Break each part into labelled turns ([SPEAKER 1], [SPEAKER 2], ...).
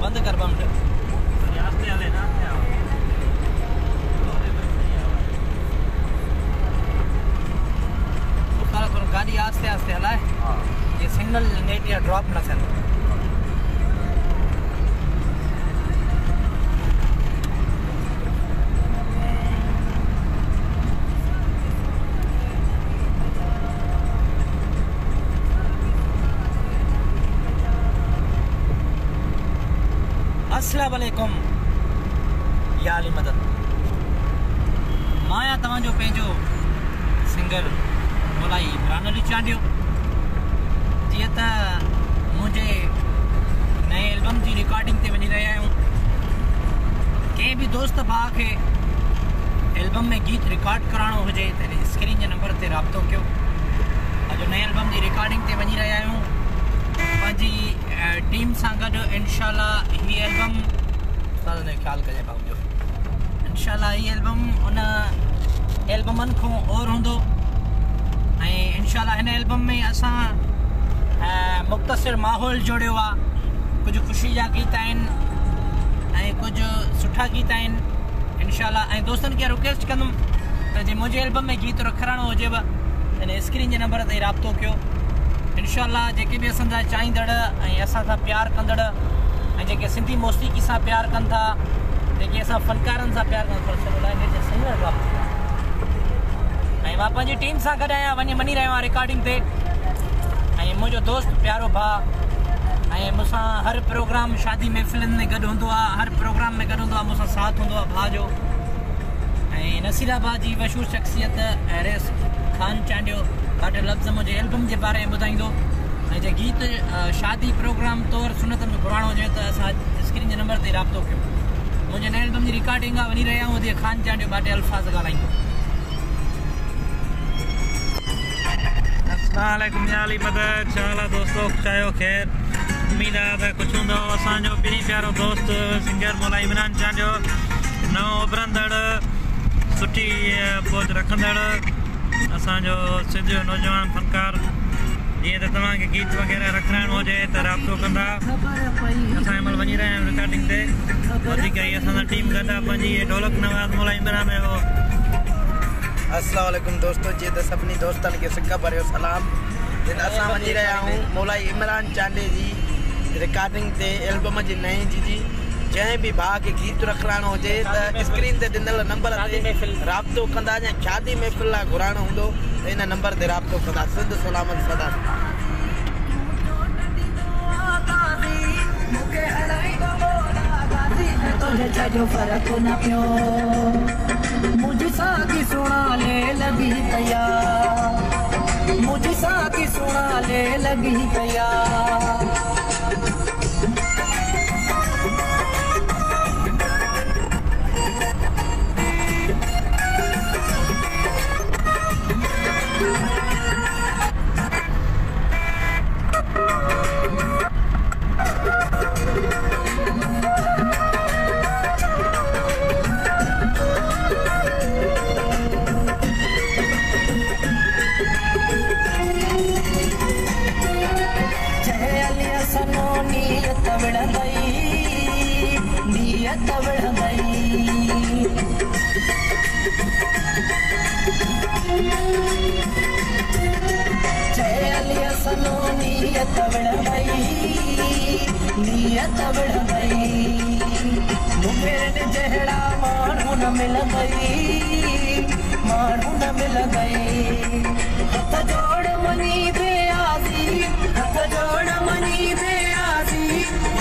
[SPEAKER 1] बंद कर बम गाड़ी आस्ते आस्ते हलाए ये सिग्नल नेट या ड्रॉप न थियनि। अस्सलाम वालेकुम या अली मदद माया तव्हांजो पंहिंजो सिंगर मोलाई इमरान अली चांडियो। जीअं त मुंहिंजे नए एल्बम जी रिकॉर्डिंग ते वञी रहिया आहियूं। कंहिं बि दोस्त भाउ खे एल्बम में गीत रिकॉर्ड कराइणो हुजे त स्क्रीन जे नंबर ते राब्तो कयो। अॼु नए एल्बम जी रिकॉर्डिंग ते वञी रहिया आहियूं पंहिंजी टीम सां गॾु। इंशाल्लाह हीअ एल्बम ख़्यालु कजे भाउ इंशाल्लाह हीअ एल्बम उन एल्बमनि खां और हूंदो ऐं इंशाल्लाह हिन एल्बम में असां मुख़्तसिर माहौल जोड़ियो आहे। कुझु ख़ुशी जा गीत आहिनि ऐं कुझु सुठा गीत आहिनि इंशाल्लाह। ऐं दोस्तनि खे रिक्वेस्ट कंदुमि त जे मुंहिंजे एल्बम में गीत रखाइणो हुजेव हिन स्क्रीन जे नंबर ते राब्तो कयो। इंशाल्लाह जेके बि असांजा चाहींदड़ ऐं असां सां प्यारु कंदड़ ऐं जेके सिंधी मौसीक़ी सां प्यारु कनि था, जेके असां फ़नकारनि सां प्यारु कनि था, ऐं मां पंहिंजी टीम सां गॾु आहियां वञी रहियो आहियां रिकॉर्डिंग ते। ऐं मुंहिंजो दोस्त प्यारो भाउ ऐं मूंसां हर प्रोग्राम शादी महफ़िलनि में गॾु हूंदो आहे, हर प्रोग्राम में गॾु हूंदो आहे, मूंसां साथ हूंदो आहे भाउ जो। ऐं नसीराबाद जी मशहूरु शख़्सियत एरेस ख़ान चांडियो ॾाढे लफ़्ज़ मुंहिंजे एल्बम जे बारे में ॿुधाईंदो। ऐं जे गीत शादी प्रोग्राम तौरु सुनत में घुराइणो हुजे त असां स्क्रीन जे नंबर ते राब्तो कयो। मुंहिंजे नए एल्बम जी रिकॉर्डिंग आहे वञी रहिया आहियूं। ख़ान चांडियो ॾाढे अल्फाज़ ॻाल्हाईंदो।
[SPEAKER 2] अस्सलाम वालेकुम या अली मदद चाला दोस्तों चायो खैर उम्मीद है त कुछ हूंदो। असांजो पिणी प्यारो दोस्त सिंगर मोलाई इमरान चांडियो नओं उभरंदड़ सुठी पहुच रखंदड़ असांजो सिंध जो नौजवान फनकार। जीअं त तव्हांखे गीत वग़ैरह रखाइणो हुजे त राब्तो कंदा। असां हिन महिल वञी रहिया आहियूं रिकॉर्डिंग ते। वधीक ई असां सां टीम गॾु आहे पंहिंजी ढोलक नवाज़ मोलाई इमरान में हो।
[SPEAKER 3] अस्सलाम वालेकुम दोस्तों जी त सभिनी दोस्तनि खे सिक भरियो सलाम। असां वञी रहिया आहियूं मोलाई इमरान चांडे जी रिकॉर्डिंग ते एल्बम जी नई जी जंहिं बि भाउ खे गीत रखाइणो हुजे त स्क्रीन ते ॾिनल नंबर ते राब्तो कंदा। या शादी महफ़िल लाइ घुराइणो हूंदो त हिन नंबर ते राब्तो कंदा। सिंध सलामत सदा।
[SPEAKER 4] मुझे साकी सुना ले लगी तैयार, मुझे साकी सुना ले लगी तैयार। माण्हू न मिलंदई हथ जोड़ मनी बेआसी, हथ जोड़ मनी बेआसी।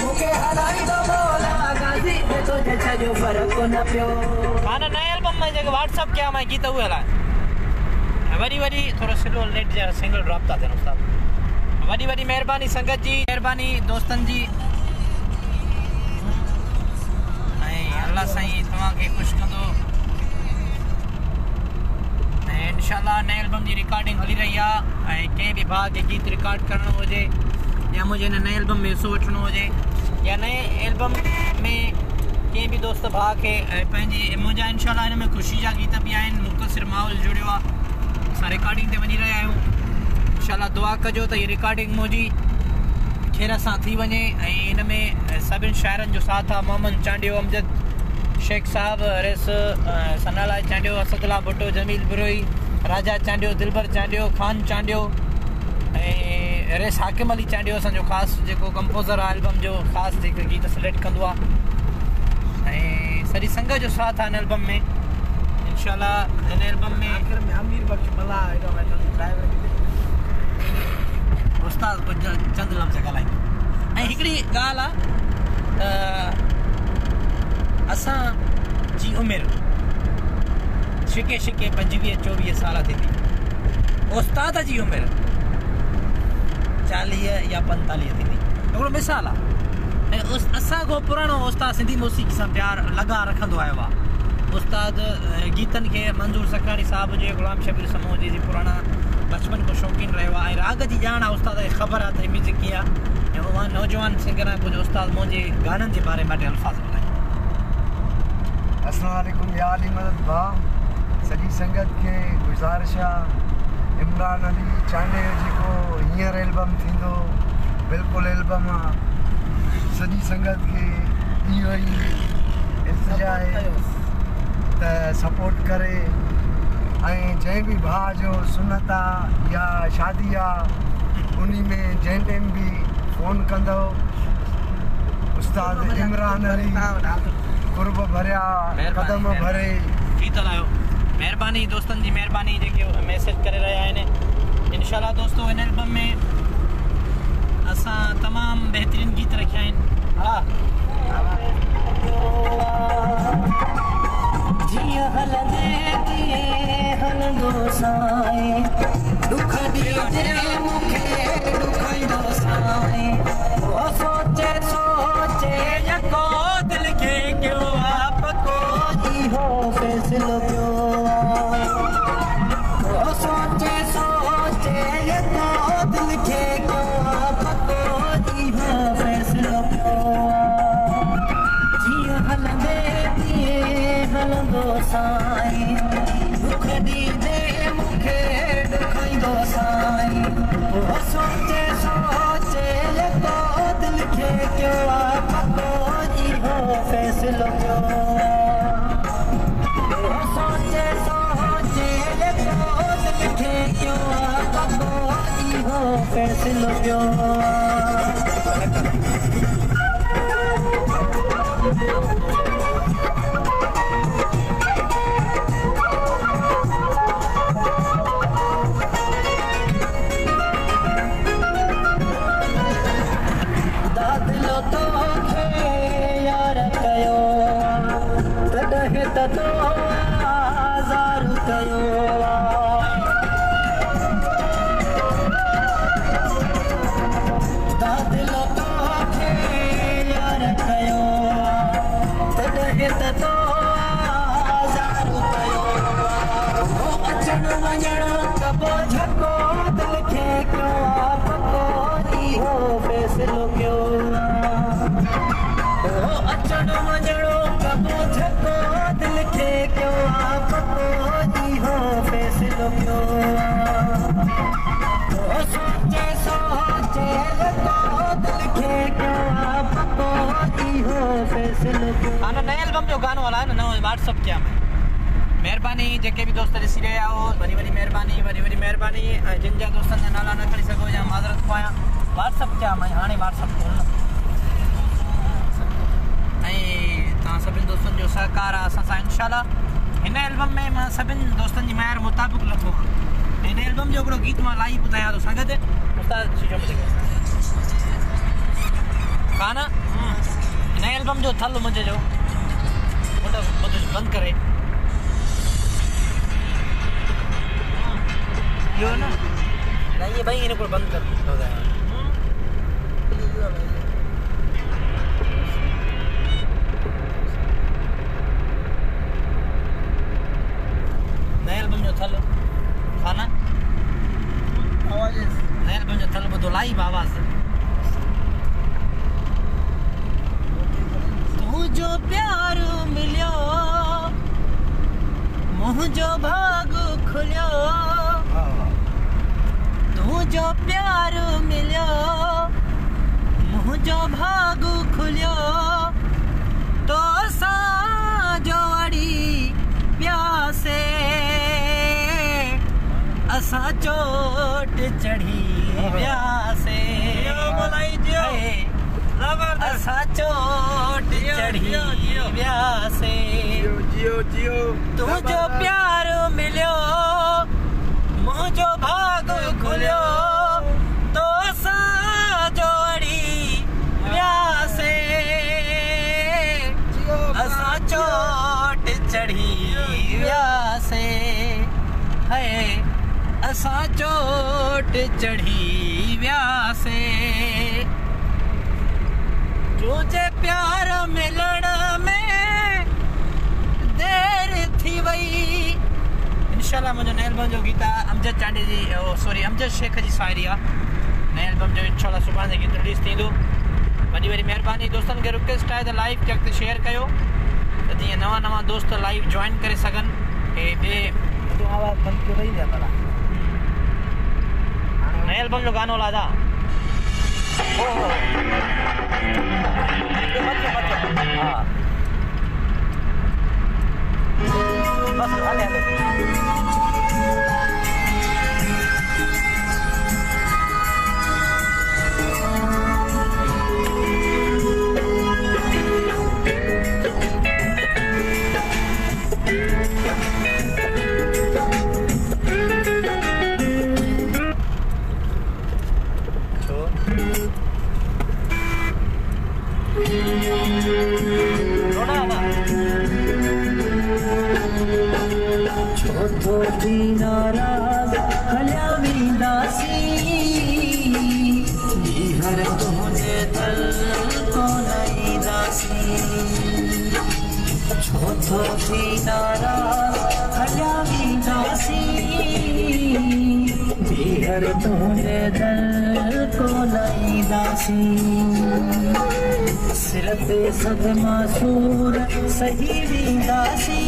[SPEAKER 4] मूंखे हलाई दो बोला गाज़ी में तुझे छजो फर्क न पियो।
[SPEAKER 1] खाना नए एल्बम में जेके व्हाट्सएप कया मैं गीत उहे हलाए वरी वरी थोरो स्लो नेट जा सिंगल ड्रॉप था थियनि उस्ताद। वॾी वॾी महिरबानी संगत जी, महिरबानी दोस्तनि जी। ऐं अल्लाह साईं तव्हांखे ख़ुशि कंदो। ऐं इंशाल्लाह नए एल्बम जी रिकॉर्डिंग हली रही आहे। ऐं कंहिं बि भाउ खे गीत रिकॉर्ड करणो हुजे या मुझे हिन नए एल्बम में हिसो वठिणो हुजे या नए एल्बम में कंहिं बि दोस्त भाउ खे पंहिंजी मुंहिंजा इंशाल्लाह हिन में ख़ुशी जा गीत बि आहिनि। मुख़्तसिर माहौल जुड़ियो आहे। असां रिकॉर्डिंग ते वञी रहिया आहियूं। इंशाल्लाह दुआ कजो त हीअ रिकॉर्डिंग मुंहिंजी खेर सां थी वञे ऐं इन में सभिनि शाइरनि जो साथ आहे। मोहम्मद चांडियो, अमजद शेख साहब, रेस सनाला चांडियो, असदुल्ला भुट्टो, जमील बिरोई, राजा चांडियो, दिलबर चांडियो, खान चांडियो ऐं रेस हाकिम अली चांडियो असांजो ख़ासि जेको कंपोज़र आहे एल्बम जो ख़ासि जेको गीत सिलेक्ट कंदो आहे ऐं सॼी संग जो साथ आहे हिन एल्बम में। इंशाल्लाह हिन एल्बम में
[SPEAKER 3] आखिर में अमीर बख्श मला ड्राइवर
[SPEAKER 1] उस्ताद कुझु चंद लफ़्ज़ ॻाल्हाईंदो। ऐं हिकिड़ी ॻाल्हि आहे असांजी उमिरि छिके 25-24 साल थींदी, उस्ताद जी उमिरि 40 या 45 थींदी। हिकिड़ो मिसाल आहे। ऐं असांखो पुराणो उस्ताद सिंधी मौसीक़ी सां प्यारु लॻा रखंदो आयो आहे। उस्ताद गीतनि खे मंज़ूर सखराणी साहिब जे, ग़ुलाम शबीर समूह जी पुराणा बचपन को शौक़ीन रहियो आहे ऐं राग जी ॼाण आहे। उस्ताद खे ख़बर आहे त म्यूज़िक कीअं आहे ऐं उहा नौजवान सिंगर आहे। कुझु उस्ताद मुंहिंजे गाननि जे बारे में ॿ टे अल्फाज़ ॿुधाईं।
[SPEAKER 5] अस्सलाम वालेकुम या अली मदद भाउ। सॼी संगत खे गुज़ारिश आहे इमरान अली चांडे जेको हींअर एल्बम थींदो बिल्कुलु एल्बम आहे। सॼी संगत खे इहो ई इंतिज़ा आहे त सपोर्ट करे ऐं जंहिं बि भाउ जो सुनत आहे या शादी आहे उन में जंहिं टाइम बि फ़ोन कंदो उस्ताद इमरान अली कुर्ब भरिया कदम भरे
[SPEAKER 1] गीत हलायो। महिरबानी दोस्तनि जी महिरबानी जेके मैसेज करे रहिया आहिनि। इंशाल्लाह दोस्तो हिन एल्बम में असां तमामु बहितरीनु गीत रखिया आहिनि। हा
[SPEAKER 4] जीअं हलंदे तीअं हलंदो साईं, दुख ॾींदे मूंखे ॾुखाईंदो साईं। ओ सोचे सोचे
[SPEAKER 1] यको दिल खे कयो आहे पको
[SPEAKER 4] इहो फ़ैसिलो पियो आहे। ओ सोचे सोचे यको दिल खे कयो आहे पको इहो फ़ैसिलो पियो आहे। जीअं हलंदे तीअं हलंदो साईं, दुख ॾींदे मूंखे ॾुखाईंदो साईं। ओ सोचे सोचे यको दिल खे कयो आहे पको इहो फ़ैसिलो पियो आहे। ओ सोचे सोचे यको दिल खे कयो आहे पको इहो फ़ैसिलो पियो आहे। दादिलो तोखे यार कयो तॾहिं त तो आज़ार कयो। दादिलो तोखे यार कयो तॾहिं त तो आज़ार कयो। अचण वञण कबो झको दिल खे कयो आहे पको इहो फ़ैसिलो कयो आहे। अचण वञण कबो झको दिल खे कयो आहे पको इहो फ़ैसिलो कयो आहे। सोचे सोचे यको दिल खे कयो आहे पको इहो फ़ैसिलो कयो आहे।
[SPEAKER 1] हाणे नए एल्बम जो गानो हलायो न नओं व्हाट्सअप कया में। महिरबानी जेके बि दोस्त ॾिसी रहिया हो वरी वरी महिरबानी वरी वरी महिरबानी। ऐं जिन जा दोस्तनि जा नाला न खणी सघो या माज़रत पायां व्हाट्सअप कया मैं हाणे व्हाट्सअप खोलना ऐं तव्हां सभिनि दोस्तनि जो सहकार आहे असां सां। इंशाल्लाह हिन एल्बम में मां सभिनि दोस्तनि जी महिर मुताबिक़ लथो आहियां। हिन एल्बम जो हिकिड़ो गीत मां लाइव ॿुधायां थो संगत उस्ताद शीशो गाना हिन एल्बम जो थल मुंहिंजे जो बंदि करे इहो न ये भाई इन्हें कोई बंद कर हो जाएगा। नए एल्बम जो थल खाना आवाज़ नए एल्बम जो थल ॿुधो लाइव आवाज़ तुझो प्यार मिलियो मुझो भाग खुलियो तुझो प्यार मिलियो मुझो भाग खुलियो तो साजो अड़ी प्यासे असा चोट चढ़ी व्यासे असा चोट चढ़ी व्यासे तुझो प्यार मिलियो मुझो भाग खुलियो तो साजो अड़ी व्यासे असा चोट चढ़ी व्यासे है असा चोट चढ़ी व्यासे तुझे प्यार मिलण में देर थी वई। इंशाल्लाह मुझे नए एल्बम जो गीत अमजद चांडी जी सॉरी अमजद शेख जी शायरी आहे नए एल्बम जो इंशाल्लाह सुभाणे गीत रिलीज़ थींदो। वॾी वॾी महिरबानी दोस्तनि खे रिक्वेस्ट आहे त लाइव चेक ते शेयर कयो त जीअं नवां नवां दोस्त लाइव जॉइन करे सघनि के ॿिए
[SPEAKER 3] आवाज़ बंद क्यों रही है भला?
[SPEAKER 1] नए एल्बम जो गानो लादा हाँ बस हले हले
[SPEAKER 4] नाराज हल्या विदासी हर तुझे दल को नहीं दासी छोटो थी नाराज हल्या विदासी हर तुझे दल को नहीं दासी सिर पे सदमा सूर सही विदासी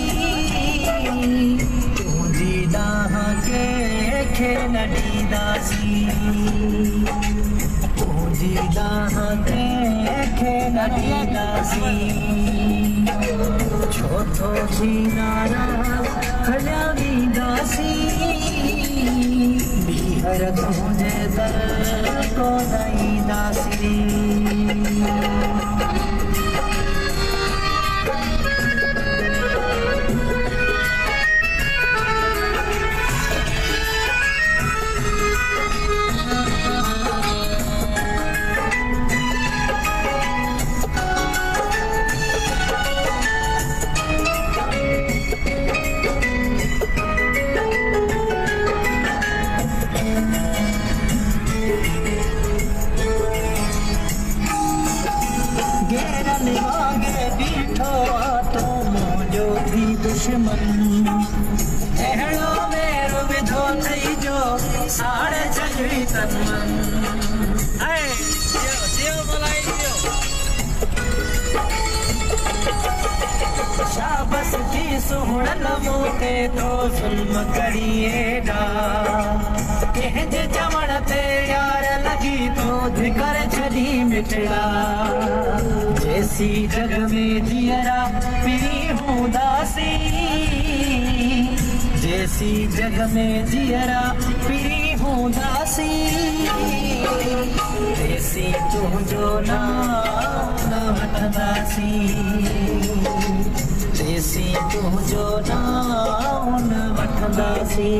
[SPEAKER 4] के खेल दासी के खेल दासी छोटो जी नाराज हल्या दासी बिहर तुझे दर को नहीं दासी दुश्मन अहिड़ो मेरो विधो थई जो साढ़े छही तन मन शाबस की सुहणन मोते तो जुल्म करिएगा कंहिंजे चवण ते यार लगी तो धिकर छड़ी मिठड़ा जैसी जग में जियरा पिरी दासी जैसी जग में जियरा पिरी हूँ दासी जैसी तुझो नाम दासी जैसी तुझो नाम दासी